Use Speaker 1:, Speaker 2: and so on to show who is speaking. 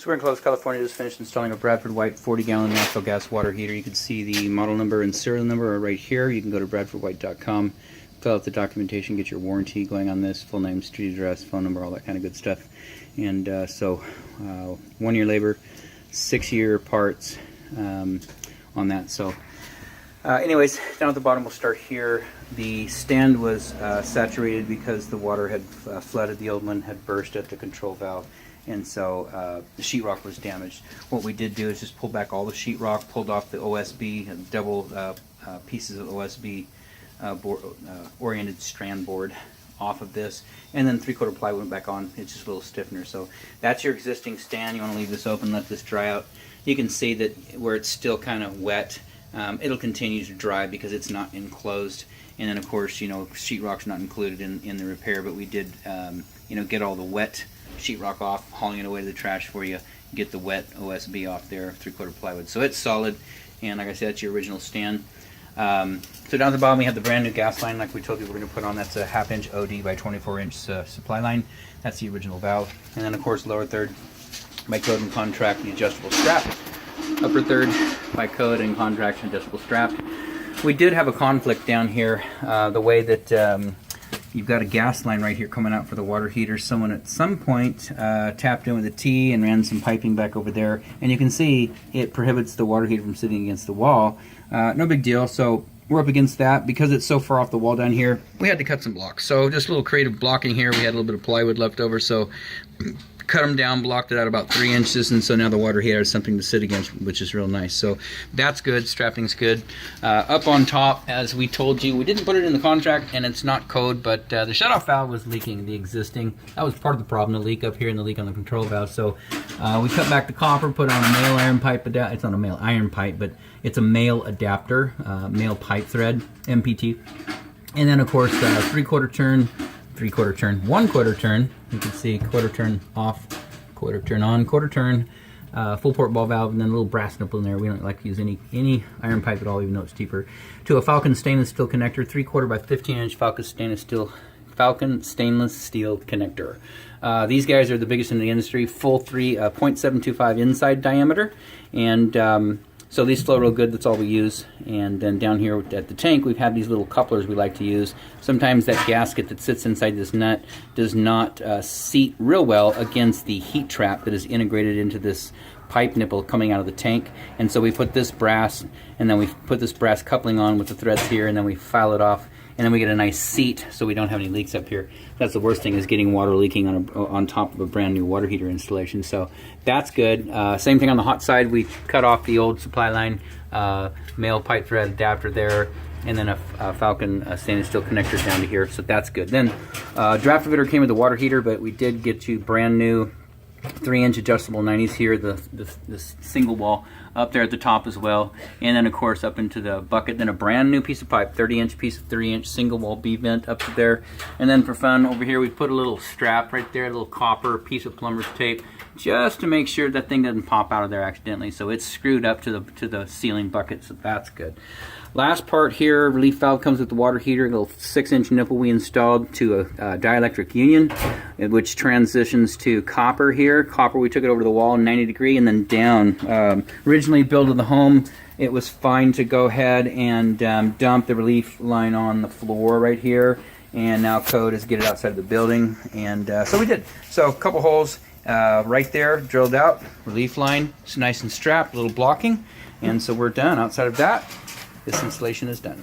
Speaker 1: So we're in Clovis, California, just finished installing a Bradford White 40-gallon natural gas water heater. You can see the model number and serial number are right here. You can go to bradfordwhite.com, fill out the documentation, get your warranty going on this, full name, street address, phone number, all that kind of good stuff. And 1 year labor, 6-year parts on that. So anyways, down at the bottom we'll start here. The stand was saturated because the water had flooded. The old one had burst at the control valve, and so the sheetrock was damaged. What we did do is just pull back all the sheetrock, pulled off the OSB, double pieces of OSB oriented strand board off of this, and then 3/4 ply went back on. It's just a little stiffener. So that's your existing stand. You want to leave this open, let this dry out. You can see that where it's still kind of wet, it'll continue to dry because it's not enclosed. And then of course, you know, sheetrock's not included in the repair, but we did you know, get all the wet sheetrock off, hauling it away to the trash for you, get the wet OSB off there, 3/4 plywood. So it's solid, and like I said, it's your original stand. So down at the bottom we have the brand new gas line, like we told you we're going to put on. That's a 1/2 inch OD by 24 inch supply line. That's the original valve. And then of course lower third by code and contract, the adjustable strap. Upper third by code and contract, adjustable strap. We did have a conflict down here, the way that you've got a gas line right here coming out for the water heater. Someone at some point tapped in with a T and ran some piping back over there, and you can see it prohibits the water heater from sitting against the wall. No big deal. So we're up against that because it's so far off the wall down here. We had to cut some blocks. So just a little creative blocking here. We had a little bit of plywood left over, so cut them down, blocked it out about 3 inches, and so now the water heater has something to sit against, which is real nice. So that's good. Strapping's good. Up on top, as we told you, we didn't put it in the contract, and it's not code, but the shutoff valve was leaking, the existing. That was part of the problem, the leak up here and the leak on the control valve. So we cut back the copper, put on a male iron pipe. It's not a male iron pipe, but it's a male adapter, male pipe thread, MPT. And then of course 3/4 turn, 3/4 turn, 1/4 turn. You can see 1/4 turn off, 1/4 turn on, 1/4 turn, full port ball valve, and then a little brass nipple in there. We don't like to use any iron pipe at all, even though it's cheaper. To a Falcon stainless steel connector, 3/4 by 15 inch Falcon stainless steel connector. These guys are the biggest in the industry. Full 0.725 inside diameter, and so these flow real good. That's all we use. And then down here at the tank, we've had these little couplers we like to use. Sometimes that gasket that sits inside this nut does not seat real well against the heat trap that is integrated into this pipe nipple coming out of the tank. And so we put this brass, and then we put this brass coupling on with the threads here, and then we file it off, and then we get a nice seat so we don't have any leaks up here. That's the worst thing, is getting water leaking on top of a brand new water heater installation. So that's good. Same thing on the hot side. We cut off the old supply line, male pipe thread adapter there, and then a Falcon stainless steel connector down to here. So that's good. Then draft emitter came with the water heater, but we did get you brand new 3-inch adjustable 90s here, the single wall up there at the top as well, and then of course up into the bucket. Then a brand new piece of pipe, 30-inch piece of 3-inch single wall B vent up to there. And then for fun over here we put a little strap right there, a little copper piece of plumber's tape, just to make sure that thing doesn't pop out of there accidentally. So it's screwed up to the ceiling bucket, so that's good. Last part here, relief valve comes with the water heater, a little 6-inch nipple we installed to a dielectric union, which transitions to copper here. Copper, we took it over to the wall, 90 degree, and then down. Originally built in the home, it was fine to go ahead and dump the relief line on the floor right here, and now code is get it outside of the building, and so we did. So a couple holes right there, drilled out, relief line, it's nice and strapped, a little blocking, and so we're done. Outside of that, this installation is done.